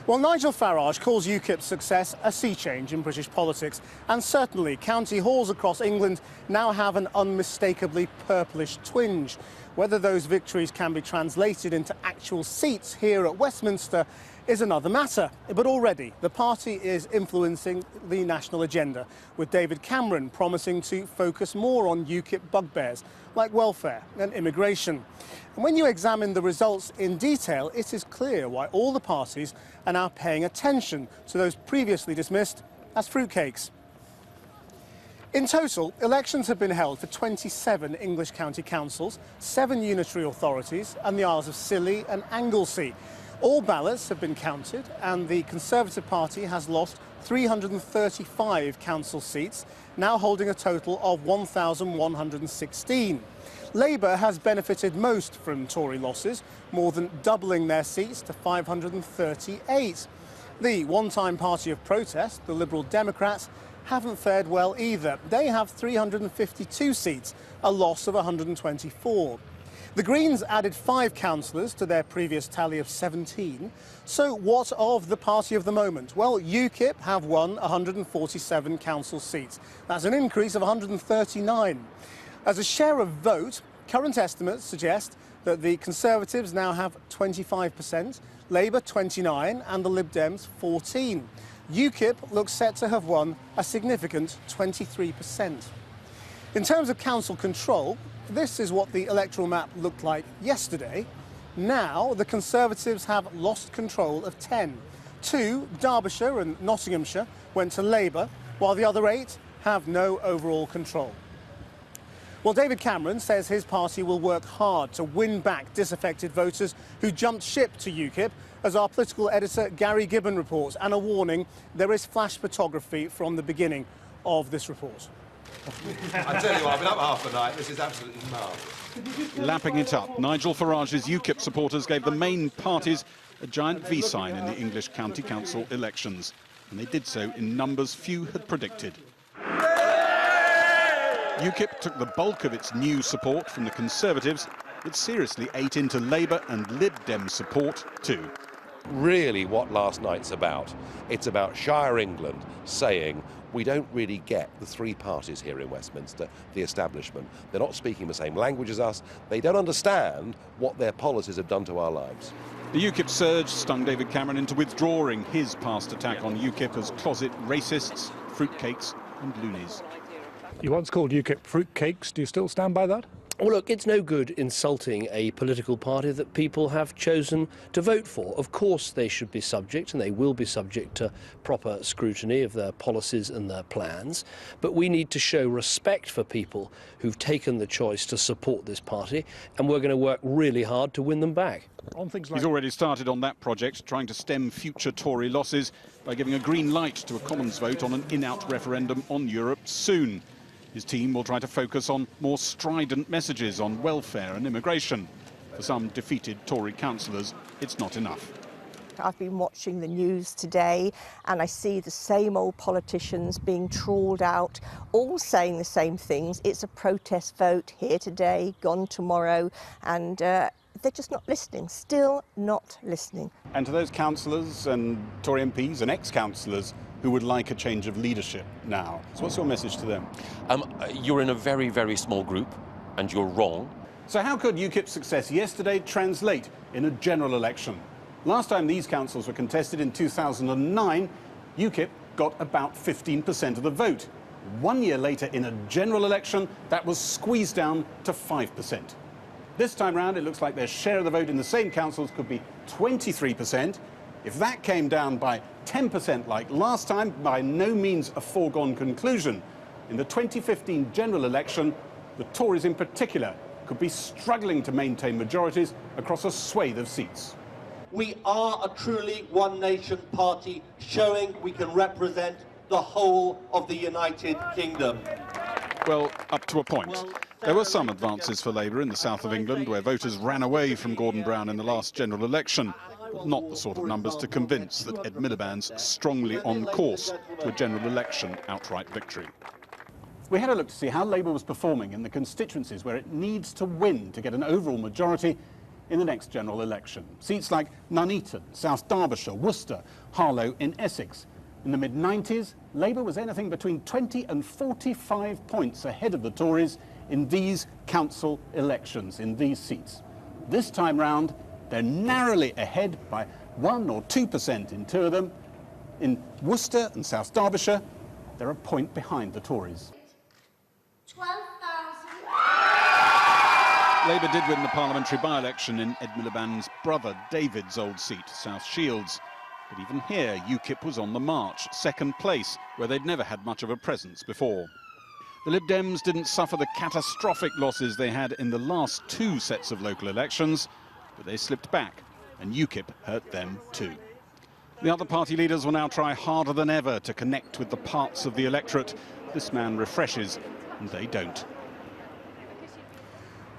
Well, Nigel Farage calls Ukip's success a sea change in British politics, and certainly county halls across England now have an unmistakably purplish twinge. Whether those victories can be translated into actual seats here at Westminster is another matter. But already the party is influencing the national agenda, with David Cameron promising to focus more on Ukip bugbears like welfare and immigration. And when you examine the results in detail, it is clear why all the parties are now paying attention to those previously dismissed as fruitcakes. In total, elections have been held for 27 English county councils, 7 unitary authorities and the Isles of Scilly and Anglesey. All ballots have been counted and the Conservative Party has lost 335 council seats, now holding a total of 1,116. Labour has benefited most from Tory losses, more than doubling their seats to 538. The one-time party of protest, the Liberal Democrats, haven't fared well either. They have 352 seats, a loss of 124. The Greens added 5 councillors to their previous tally of 17. So what of the party of the moment? Well, Ukip have won 147 council seats. That's an increase of 139. As a share of vote, current estimates suggest that the Conservatives now have 25%, Labour 29% and the Lib Dems 14%. Ukip looks set to have won a significant 23%. In terms of council control, this is what the electoral map looked like yesterday. Now the Conservatives have lost control of 10. 2, Derbyshire and Nottinghamshire, went to Labour, while the other 8 have no overall control. Well, David Cameron says his party will work hard to win back disaffected voters who jumped ship to Ukip, as our political editor Gary Gibbon reports. And a warning, there is flash photography from the beginning of this report. I tell you what, I've been up half the night. This is absolutely marvellous. Lapping it up, Nigel Farage's Ukip supporters gave the main parties a giant V sign in the English County Council elections. And they did so in numbers few had predicted. Ukip took the bulk of its new support from the Conservatives, but seriously ate into Labour and Lib Dem support too. Really what last night's about, it's about Shire England saying we don't really get the 3 parties here in Westminster, the establishment. They're not speaking the same language as us. They don't understand what their policies have done to our lives. The Ukip surge stung David Cameron into withdrawing his past attack on Ukip as closet racists, fruitcakes and loonies. You once called Ukip fruitcakes. Do you still stand by that? Well, look, it's no good insulting a political party that people have chosen to vote for. Of course, they should be subject, and they will be subject to proper scrutiny of their policies and their plans. But we need to show respect for people who've taken the choice to support this party, and we're going to work really hard to win them back. He's already started on that project, trying to stem future Tory losses by giving a green light to a Commons vote on an in-out referendum on Europe soon. His team will try to focus on more strident messages on welfare and immigration. For some defeated Tory councillors, it's not enough. I've been watching the news today and I see the same old politicians being trawled out, all saying the same things. It's a protest vote, here today, gone tomorrow, and they're just not listening, still not listening. And to those councillors and Tory MPs and ex-councillors who would like a change of leadership now, so what's your message to them? You're in a very, very small group and you're wrong. So how could UKIP's success yesterday translate in a general election? Last time these councils were contested in 2009, UKIP got about 15% of the vote. 1 year later, in a general election, that was squeezed down to 5%. This time round, it looks like their share of the vote in the same councils could be 23%. If that came down by 10% like last time, by no means a foregone conclusion. In the 2015 general election, the Tories in particular could be struggling to maintain majorities across a swathe of seats. We are a truly one-nation party, showing we can represent the whole of the United Kingdom. Well, up to a point. There were some advances for Labour in the south of England, where voters ran away from Gordon Brown in the last general election. But not the sort of numbers to convince that Ed Miliband's strongly on course to a general election outright victory. We had a look to see how Labour was performing in the constituencies where it needs to win to get an overall majority in the next general election. Seats like Nuneaton, South Derbyshire, Worcester, Harlow in Essex. In the mid-90s, Labour was anything between 20 and 45 points ahead of the Tories in these council elections, in these seats. This time round, they're narrowly ahead by 1 or 2% in two of them. In Worcester and South Derbyshire, they're a point behind the Tories. 12,000. Labour did win the parliamentary by-election in Ed Miliband's brother David's old seat, South Shields. But even here, UKIP was on the march, second place, where they'd never had much of a presence before. The Lib Dems didn't suffer the catastrophic losses they had in the last two sets of local elections, but they slipped back, and UKIP hurt them too. The other party leaders will now try harder than ever to connect with the parts of the electorate this man refreshes, and they don't.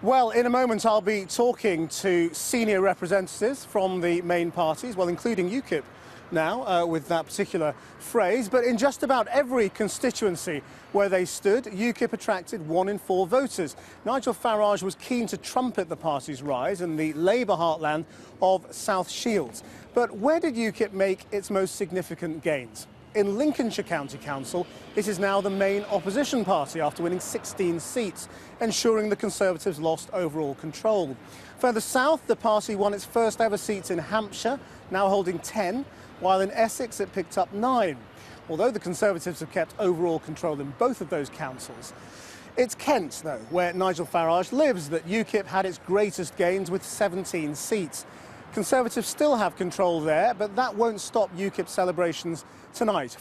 Well, in a moment I'll be talking to senior representatives from the main parties, well, including UKIP now, with that particular phrase. But in just about every constituency where they stood, UKIP attracted 1 in 4 voters. Nigel Farage was keen to trumpet the party's rise in the Labour heartland of South Shields. But where did UKIP make its most significant gains? In Lincolnshire County Council, it is now the main opposition party after winning 16 seats, ensuring the Conservatives lost overall control. Further south, the party won its first ever seats in Hampshire, now holding 10, while in Essex it picked up 9. Although the Conservatives have kept overall control in both of those councils. It's Kent, though, where Nigel Farage lives, that UKIP had its greatest gains with 17 seats. Conservatives still have control there, but that won't stop UKIP celebrations tonight.